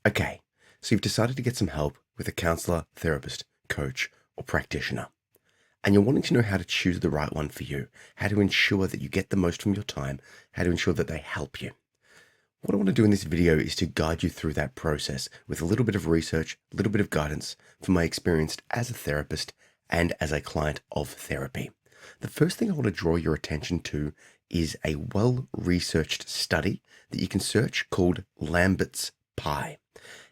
Okay, so you've decided to get some help with a counselor, therapist, coach, or practitioner, and you're wanting to know how to choose the right one for you, how to ensure that you get the most from your time, how to ensure that they help you. What I want to do in this video is to guide you through that process with a little bit of research, a little bit of guidance from my experience as a therapist and as a client of therapy. The first thing I want to draw your attention to is a well-researched study that you can search called Lambert's pie.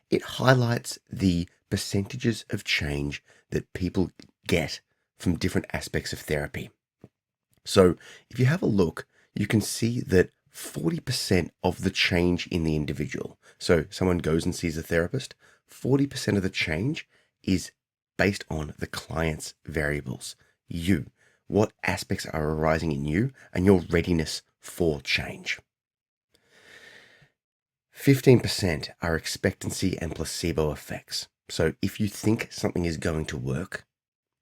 It highlights the percentages of change that people get from different aspects of therapy. So if you have a look, you can see that 40% of the change in the individual, so someone goes and sees a therapist, 40% of the change is based on the client's variables. You, what aspects are arising in you and your readiness for change. 15% are expectancy and placebo effects. So if you think something is going to work,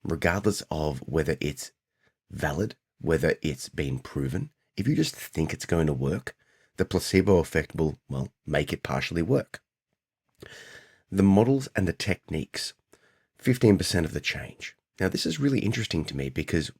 regardless of whether it's valid, whether it's been proven, if you just think it's going to work, the placebo effect will, make it partially work. The models and the techniques, 15% of the change. Now, this is really interesting to me because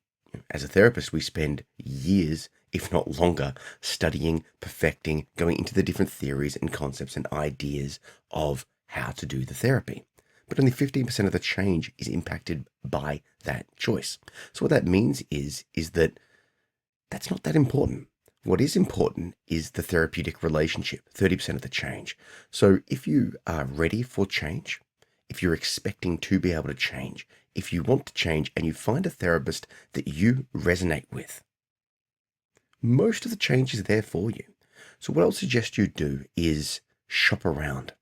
as a therapist, we spend years, if not longer, studying, perfecting, going into the different theories and concepts and ideas of how to do the therapy. But only 15% of the change is impacted by that choice. So what that means is that that's not that important. What is important is the therapeutic relationship, 30% of the change. So if you are ready for change, if you're expecting to be able to change, if you want to change and you find a therapist that you resonate with, most of the change is there for you. So what I would suggest you do is shop around.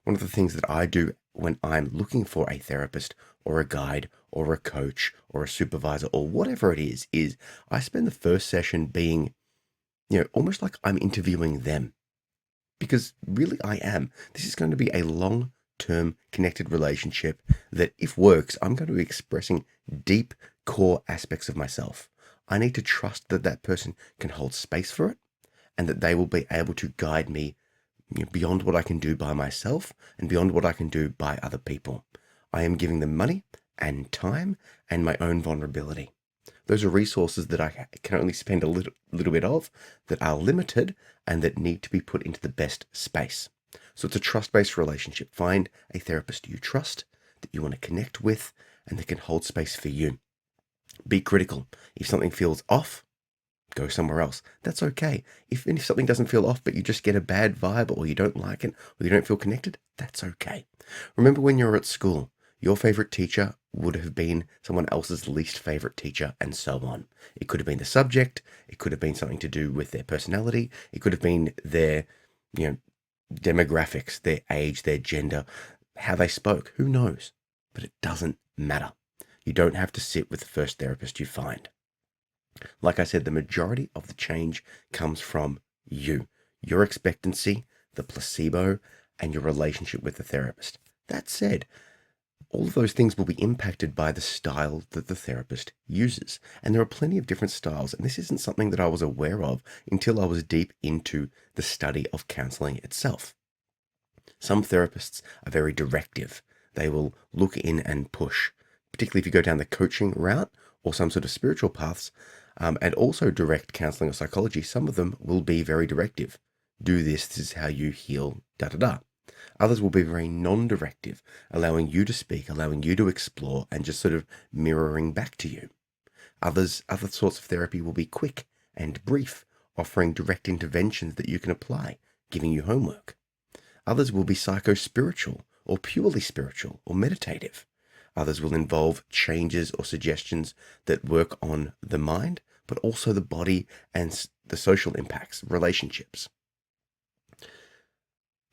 One of the things that I do when I'm looking for a therapist or a guide or a coach or a supervisor or whatever it is I spend the first session being, almost like I'm interviewing them. Because really I am. This is going to be a long-term connected relationship that, if works, I'm going to be expressing deep core aspects of myself. I need to trust that that person can hold space for it and that they will be able to guide me beyond what I can do by myself and beyond what I can do by other people. I am giving them money and time and my own vulnerability. Those are resources that I can only spend a little bit of, that are limited and that need to be put into the best space. So it's a trust-based relationship. Find a therapist you trust, that you want to connect with, and that can hold space for you. Be critical. If something feels off, go somewhere else. That's okay. If something doesn't feel off, but you just get a bad vibe or you don't like it or you don't feel connected, that's okay. Remember when you were at school, your favorite teacher would have been someone else's least favorite teacher, and so on. It could have been the subject. It could have been something to do with their personality. It could have been their, demographics, their age, their gender, how they spoke. Who knows? But it doesn't matter. You don't have to sit with the first therapist you find. Like I said, the majority of the change comes from you, your expectancy, the placebo, and your relationship with the therapist. That said, all of those things will be impacted by the style that the therapist uses. And there are plenty of different styles, and this isn't something that I was aware of until I was deep into the study of counseling itself. Some therapists are very directive. They will look in and push, particularly if you go down the coaching route or some sort of spiritual paths. And also direct counseling or psychology, some of them will be very directive. Do this, this is how you heal, da-da-da. Others will be very non-directive, allowing you to speak, allowing you to explore, and just sort of mirroring back to you. Other sorts of therapy will be quick and brief, offering direct interventions that you can apply, giving you homework. Others will be psycho-spiritual, or purely spiritual, or meditative. Others will involve changes or suggestions that work on the mind, but also the body and the social impacts, relationships.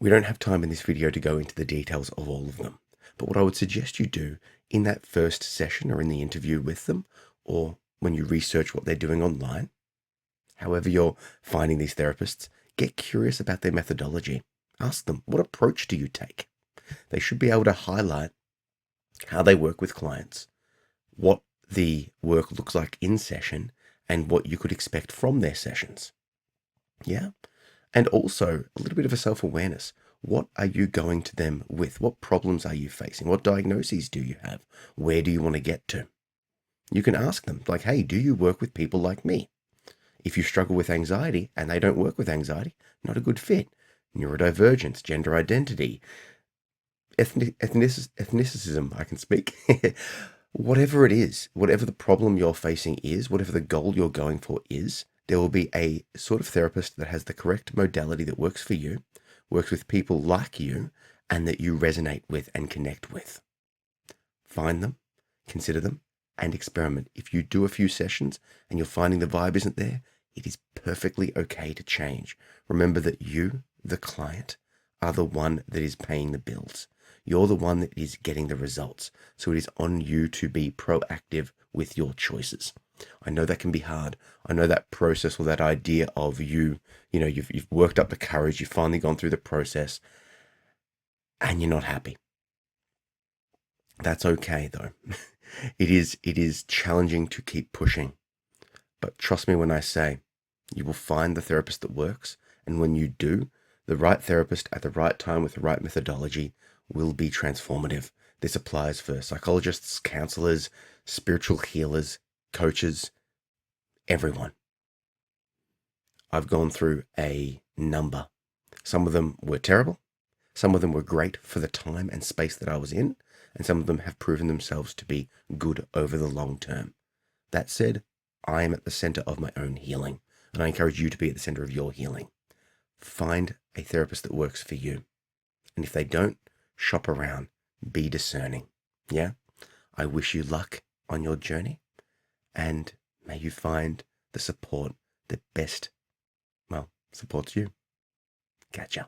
We don't have time in this video to go into the details of all of them, but what I would suggest you do in that first session or in the interview with them, or when you research what they're doing online, however you're finding these therapists, get curious about their methodology. Ask them, what approach do you take? They should be able to highlight how they work with clients, what the work looks like in session, and what you could expect from their sessions. Yeah. And also a little bit of a self-awareness. What are you going to them with? What problems are you facing? What diagnoses do you have? Where do you want to get to? You can ask them, like, hey, do you work with people like me? If you struggle with anxiety and they don't work with anxiety, not a good fit. Neurodivergence, gender identity, ethnicism, I can speak. Whatever it is, whatever the problem you're facing is, whatever the goal you're going for is, there will be a sort of therapist that has the correct modality that works for you, works with people like you, and that you resonate with and connect with. Find them, consider them, and experiment. If you do a few sessions and you're finding the vibe isn't there, it is perfectly okay to change. Remember that you, the client, are the one that is paying the bills. You're the one that is getting the results. So it is on you to be proactive with your choices. I know that can be hard. I know that process or that idea of you've worked up the courage, you've finally gone through the process, and you're not happy. That's okay though. It is challenging to keep pushing. But trust me when I say you will find the therapist that works. And when you do, the right therapist at the right time with the right methodology will be transformative. This applies for psychologists, counselors, spiritual healers, coaches, everyone. I've gone through a number. Some of them were terrible. Some of them were great for the time and space that I was in. And some of them have proven themselves to be good over the long term. That said, I am at the center of my own healing, and I encourage you to be at the center of your healing. Find a therapist that works for you. And if they don't, shop around, be discerning. Yeah? I wish you luck on your journey, and may you find the support that best, supports you. Catch ya.